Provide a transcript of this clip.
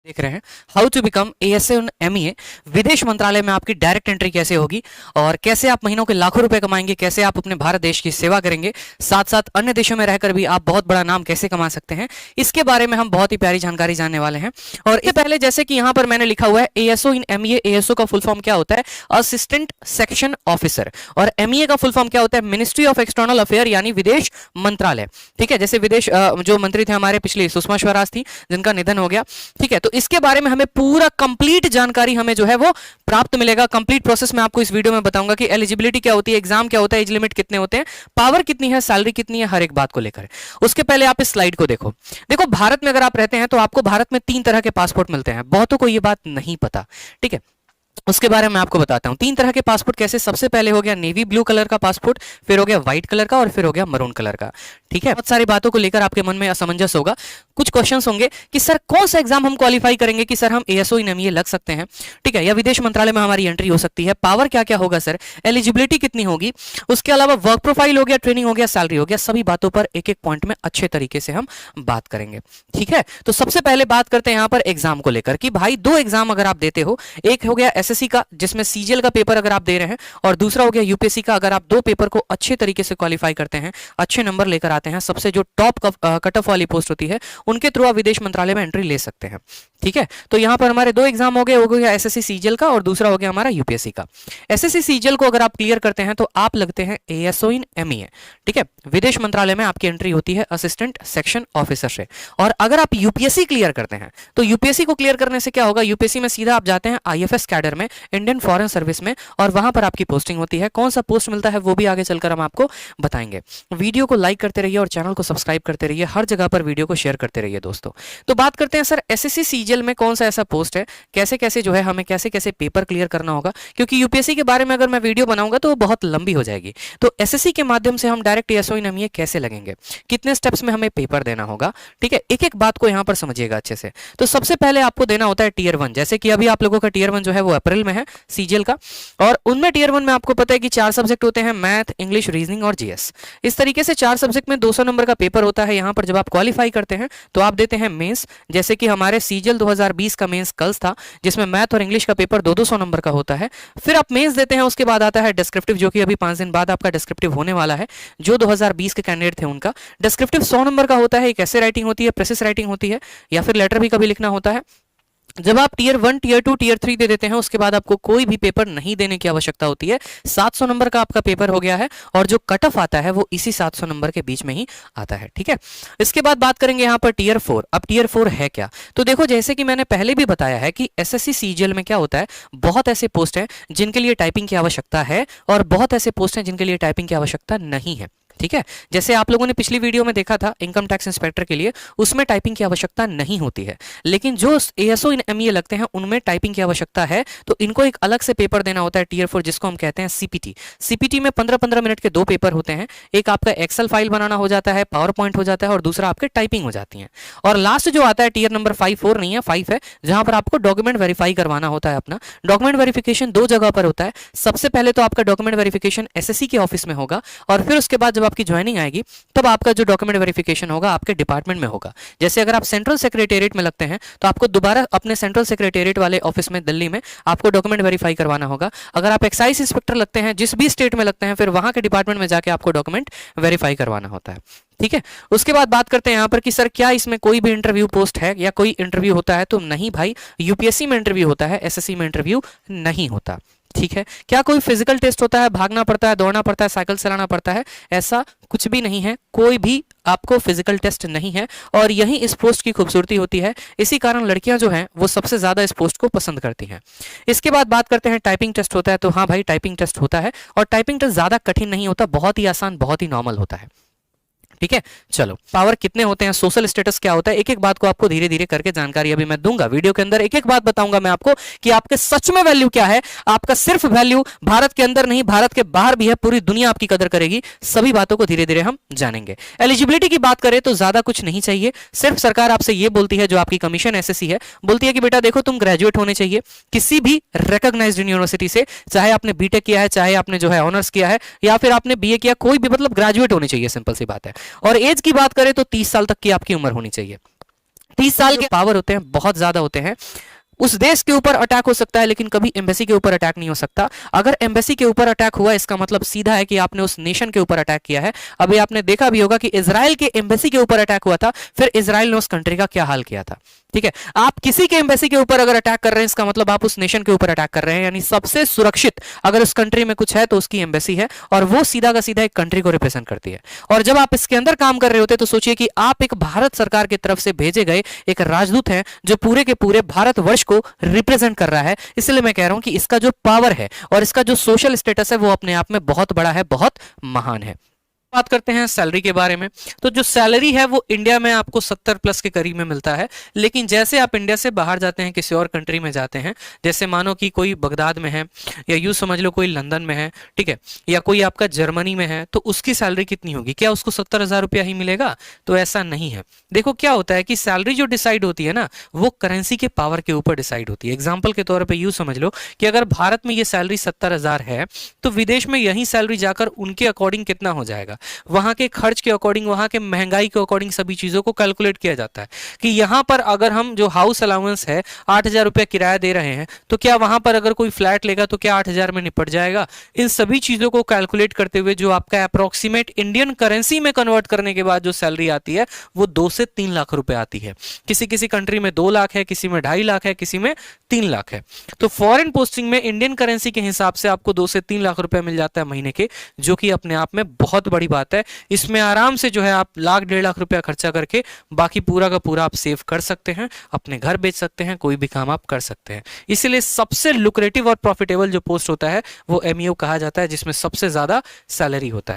देख रहे हैं how to become ASA in MEA. विदेश मंत्रालय में आपकी डायरेक्ट एंट्री कैसे होगी और कैसे आप महीनों के लाखों रुपए कमाएंगे, कैसे आप अपने भारत देश की सेवा करेंगे, साथ साथ अन्य देशों में रहकर भी आप बहुत बड़ा नाम कैसे कमा सकते हैं, इसके बारे में हम बहुत ही प्यारी जानकारी जानने वाले हैं। और इससे पहले जैसे कि यहां पर मैंने लिखा हुआ है एएसओ इन एमईए। एएसओ का फुल फॉर्म क्या होता है? Assistant section officer. और एमईए का फुल फॉर्म क्या होता है? मिनिस्ट्री ऑफ एक्सटर्नल अफेयर, यानी विदेश मंत्रालय। ठीक है, जैसे विदेश जो मंत्री थे हमारे पिछले सुषमा स्वराज थी जिनका निधन हो गया। ठीक है, तो इसके बारे में हमें पूरा कंप्लीट जानकारी हमें जो है वो प्राप्त मिलेगा। कंप्लीट प्रोसेस में आपको इस वीडियो में बताऊंगा कि एलिजिबिलिटी क्या होती है, एग्जाम क्या होता है, एज लिमिट कितने होते हैं, पावर कितनी है, सैलरी कितनी है, हर एक बात को लेकर। उसके पहले आप इस स्लाइड को देखो। देखो, भारत में अगर आप रहते हैं तो आपको भारत में 3 तरह के पासपोर्ट मिलते हैं। बहुतों को यह बात नहीं पता। ठीक है, उसके बारे में आपको बताता हूं। 3 तरह के पासपोर्ट कैसे? सबसे पहले हो गया नेवी ब्लू कलर का पासपोर्ट, फिर हो गया व्हाइट कलर का और फिर हो गया मरून कलर का। ठीक है, बहुत सारी बातों को लेकर आपके मन में असमंजस होगा, कुछ क्वेश्चंस होंगे कि सर कौन सा एग्जाम हम क्वालिफाई करेंगे कि सर हम एएसओ इन एमईए लग सकते हैं, ठीक है, या विदेश मंत्रालय में हमारी एंट्री हो सकती है, पावर क्या क्या होगा सर, एलिजिबिलिटी कितनी होगी, उसके अलावा वर्क प्रोफाइल हो गया, ट्रेनिंग हो गया, सैलरी हो गया, सभी बातों पर एक एक पॉइंट में अच्छे तरीके से हम बात करेंगे। ठीक है, तो सबसे पहले बात करते हैं यहां पर एग्जाम को लेकर कि भाई 2 एग्जाम अगर आप देते हो, एक हो गया एसएससी का जिसमें सीजीएल का पेपर अगर आप दे रहे हैं, और दूसरा हो गया यूपीएससी का। अगर आप 2 पेपर को अच्छे तरीके से क्वालिफाई करते हैं, अच्छे नंबर लेकर आते हैं, सबसे जो टॉप कट ऑफ वाली पोस्ट होती है उनके थ्रू आप विदेश मंत्रालय में एंट्री ले सकते हैं। ठीक है, तो यहां पर हमारे 2 एग्जाम हो गया एसएससी सीजीएल का और दूसरा हो गया हमारा यूपीएससी का। एसएससी सीजीएल को अगर आप क्लियर करते हैं तो आप लगते हैं एएसओ इन एमईए। ठीक है, विदेश मंत्रालय में आपकी एंट्री होती है असिस्टेंट सेक्शन ऑफिसर से। और अगर आप यूपीएससी क्लियर करते हैं तो यूपीएससी को क्लियर करने से क्या होगा? यूपीएससी में सीधा आप जाते हैं आईएफएस कैडर में, इंडियन फॉरेन सर्विस में, और वहां पर आपकी पोस्टिंग होती है। कौन सा पोस्ट मिलता है वो भी आगे चलकर हम आपको बताएंगे। वीडियो को लाइक करते रहिए और चैनल को सब्सक्राइब करते रहिए, हर जगह पर वीडियो को शेयर करते रहिए दोस्तों। तो बात करते हैं सर एसएससी सीजीएल में कौन सा ऐसा पोस्ट है, कैसे कैसे जो है हमें कैसे कैसे पेपर क्लियर करना होगा, क्योंकि यूपीएससी के बारे में अगर मैं वीडियो बनाऊंगा तो वो बहुत लंबी हो जाएगी। तो एसएससी के माध्यम से हम डायरेक्ट एएसओ इन एमईए कैसे लगेंगे, कितने स्टेप्स में हमें पेपर देना होगा, ठीक है, एक एक बात को यहां पर समझिएगा अच्छे से। तो सबसे पहले आपको देना होता है टीयर 1, जैसे कि अभी आप लोगों का टीयर 1 जो है वो अप्रैल में है सीजीएल का। और उनमें टीयर 1 में आपको पता है कि 4 सब्जेक्ट होते हैं, मैथ, इंग्लिश, रीजनिंग और जीएस। इस तरीके से 4 सब्जेक्ट में 200 नंबर का पेपर होता है। यहां पर जब आप क्वालिफाई करते हैं तो आप देते हैं मेंस, जैसे कि हमारे सीजीएल 2020 का मेंस कल था जिसमें मैथ और इंग्लिश का पेपर 200 नंबर का होता है। फिर आप मेंस देते हैं, उसके बाद आता है डिस्क्रिप्टिव, जो कि अभी 5 दिन बाद आपका डिस्क्रिप्टिव होने वाला है। जो 2020 के कैंडिडेट थे उनका डिस्क्रिप्टिव 100 नंबर का होता है। एक ऐसे राइटिंग होती है, प्रेसिस राइटिंग होती है, या फिर लेटर भी कभी लिखना होता है। जब आप टीयर 1, टीयर 2, टीयर 3 दे देते हैं उसके बाद आपको कोई भी पेपर नहीं देने की आवश्यकता होती है। 700 नंबर का आपका पेपर हो गया है और जो कट ऑफ आता है वो इसी 700 नंबर के बीच में ही आता है। ठीक है, इसके बाद बात करेंगे यहाँ पर टीयर 4। अब टीयर 4 है क्या? तो देखो, जैसे कि मैंने पहले भी बताया है कि एसएससी सीजीएल में क्या होता है, बहुत ऐसे पोस्ट हैं जिनके लिए टाइपिंग की आवश्यकता है और बहुत ऐसे पोस्ट हैं जिनके लिए टाइपिंग की आवश्यकता नहीं है। ठीक है, जैसे आप लोगों ने पिछली वीडियो में देखा था इनकम टैक्स इंस्पेक्टर के लिए, उसमें टाइपिंग की आवश्यकता नहीं होती है। लेकिन जो एएसओ इन एमईए लगते हैं उनमें टाइपिंग की आवश्यकता है, तो इनको एक अलग से पेपर देना होता है टीयर 4, जिसको हम कहते हैं सीपीटी। सीपीटी में 15-15 मिनट के 2 पेपर होते हैं। एक आपका एक्सेल फाइल बनाना हो जाता है, पावर पॉइंट हो जाता है, और दूसरा आपके टाइपिंग हो जाती है। और लास्ट जो आता है टीयर नंबर 5, 4 नहीं है 5 है, जहां पर आपको डॉक्यूमेंट वेरीफाई करवाना होता है अपना। डॉक्यूमेंट वेरिफिकेशन 2 जगह पर होता है। सबसे पहले तो आपका डॉक्यूमेंट वेरिफिकेशन एसएससी के ऑफिस में होगा, और फिर उसके बाद जब आपकी ज्वाइनिंग आएगी तब आपका जो डॉक्यूमेंट वेरिफिकेशन होगा आपके डिपार्टमेंट में होगा। जैसे अगर आप सेंट्रल सेक्रेटेरिएट में लगते हैं तो आपको दोबारा अपने सेंट्रल सेक्रेटेरिएट वाले ऑफिस में दिल्ली में आपको डॉक्यूमेंट वेरीफाई करवाना होगा। अगर आप एक्साइज इंस्पेक्टर लगते हैं, जिस भी स्टेट में लगते हैं, फिर वहां के डिपार्टमेंट में जाके आपको डॉक्यूमेंट वेरीफाई करवाना होता है। ठीक है, उसके बाद बात करते हैं यहाँ पर कि सर क्या इसमें कोई भी इंटरव्यू पोस्ट है या कोई इंटरव्यू होता है? तो नहीं भाई, यूपीएससी में इंटरव्यू होता है, एसएससी में इंटरव्यू नहीं होता। ठीक है, क्या कोई फिजिकल टेस्ट होता है, भागना पड़ता है, दौड़ना पड़ता है, साइकिल चलाना पड़ता है? ऐसा कुछ भी नहीं है, कोई भी आपको फिजिकल टेस्ट नहीं है। और यही इस पोस्ट की खूबसूरती होती है, इसी कारण लड़कियां जो हैं वो सबसे ज्यादा इस पोस्ट को पसंद करती हैं। इसके बाद बात करते हैं टाइपिंग टेस्ट होता है। तो हाँ भाई, टाइपिंग टेस्ट होता है, और टाइपिंग टेस्ट ज्यादा कठिन नहीं होता, बहुत ही आसान, बहुत ही नॉर्मल होता है। ठीक है, चलो, पावर कितने होते हैं, सोशल स्टेटस क्या होता है, एक एक बात को आपको धीरे धीरे करके जानकारी अभी मैं दूंगा। वीडियो के अंदर एक एक बात बताऊंगा मैं आपको कि आपके सच में वैल्यू क्या है। आपका सिर्फ वैल्यू भारत के अंदर नहीं, भारत के बाहर भी है, पूरी दुनिया आपकी कदर करेगी। सभी बातों को धीरे धीरे हम जानेंगे। एलिजिबिलिटी की बात करें तो ज्यादा कुछ नहीं चाहिए, सिर्फ सरकार आपसे यह बोलती है, जो आपकी कमीशन एसएससी है, बोलती है कि बेटा देखो, तुम ग्रेजुएट होने चाहिए किसी भी रिकॉग्नाइज्ड यूनिवर्सिटी से, चाहे आपने बीटेक किया है, चाहे आपने जो है ऑनर्स किया है, या फिर आपने बीए किया, कोई भी, मतलब ग्रेजुएट होने चाहिए, सिंपल सी बात है। और एज की बात करें तो 30 साल तक की आपकी उम्र होनी चाहिए। 30 साल के पावर होते हैं बहुत ज्यादा होते हैं। उस देश के ऊपर अटैक हो सकता है लेकिन कभी एम्बेसी के ऊपर अटैक नहीं हो सकता। अगर एम्बेसी के ऊपर अटैक हुआ इसका मतलब सीधा है कि आपने उस नेशन के ऊपर अटैक किया है। अभी आपने देखा भी होगा कि इजराइल के एम्बेसी के ऊपर अटैक हुआ था, फिर इजराइल ने उस कंट्री का क्या हाल किया था। ठीक है, आप किसी के एम्बेसी के ऊपर अगर अटैक कर रहे हैं इसका मतलब आप उस नेशन के ऊपर अटैक कर रहे हैं। यानी सबसे सुरक्षित अगर उस कंट्री में कुछ है तो उसकी एम्बेसी है, और वो सीधा का सीधा एक कंट्री को रिप्रेजेंट करती है। और जब आप इसके अंदर काम कर रहे होते हैं तो सोचिए कि आप एक भारत सरकार की तरफ से भेजे गए एक राजदूत हैं जो पूरे के पूरे भारतवर्ष को रिप्रेजेंट कर रहा है। इसलिए मैं कह रहा हूं कि इसका जो पावर है और इसका जो सोशल स्टेटस है वो अपने आप में बहुत बड़ा है, बहुत महान है। बात करते हैं सैलरी के बारे में। तो जो सैलरी है वो इंडिया में आपको 70 प्लस के करीब में मिलता है, लेकिन जैसे आप इंडिया से बाहर जाते हैं, किसी और कंट्री में जाते हैं, जैसे मानो कि कोई बगदाद में है या यूं समझ लो कोई लंदन में है, ठीक है, या कोई आपका जर्मनी में है, तो उसकी सैलरी कितनी होगी? क्या उसको 70,000 रुपया ही मिलेगा? तो ऐसा नहीं है। देखो क्या होता है कि सैलरी जो डिसाइड होती है ना वो करेंसी के पावर के ऊपर डिसाइड होती है। एग्जाम्पल के तौर पर यूं समझ लो कि अगर भारत में ये सैलरी 70,000 है तो विदेश में यही सैलरी जाकर उनके अकॉर्डिंग कितना हो जाएगा, वहां के खर्च के अकॉर्डिंग, वहां के महंगाई के अकॉर्डिंग सभी चीजों को कैलकुलेट किया जाता है कि यहां पर अगर हम जो हाउस अलाउंस है 8,000 रुपया किराया दे रहे हैं तो क्या वहां पर अगर कोई फ्लैट लेगा तो क्या 8,000 में निपट जाएगा। इन सभी चीजों को कैलकुलेट करते हुए जो आपका अप्रोक्सीमेट इंडियन करेंसी में कन्वर्ट करने के बाद जो सैलरी आती है वो 2 से 3 लाख रुपए आती है। किसी किसी कंट्री में 2 लाख है, किसी में 2.5 लाख है, किसी में 3 लाख है। तो फॉरेन पोस्टिंग में इंडियन करेंसी के हिसाब से आपको 2 से 3 लाख रुपए मिल जाता है महीने के, जो कि अपने आप में बहुत बड़ी बात है। इसमें आराम से जो है आप 1,00,000 1.5 लाख रुपया खर्चा करके बाकी पूरा का पूरा आप सेव कर सकते हैं, अपने घर बेच सकते हैं, कोई भी काम आप कर सकते हैं। इसलिए सबसे लुक्रेटिव और प्रॉफिटेबल जो पोस्ट होता है वो एमईओ कहा जाता है, जिसमें सबसे ज्यादा सैलरी होता है।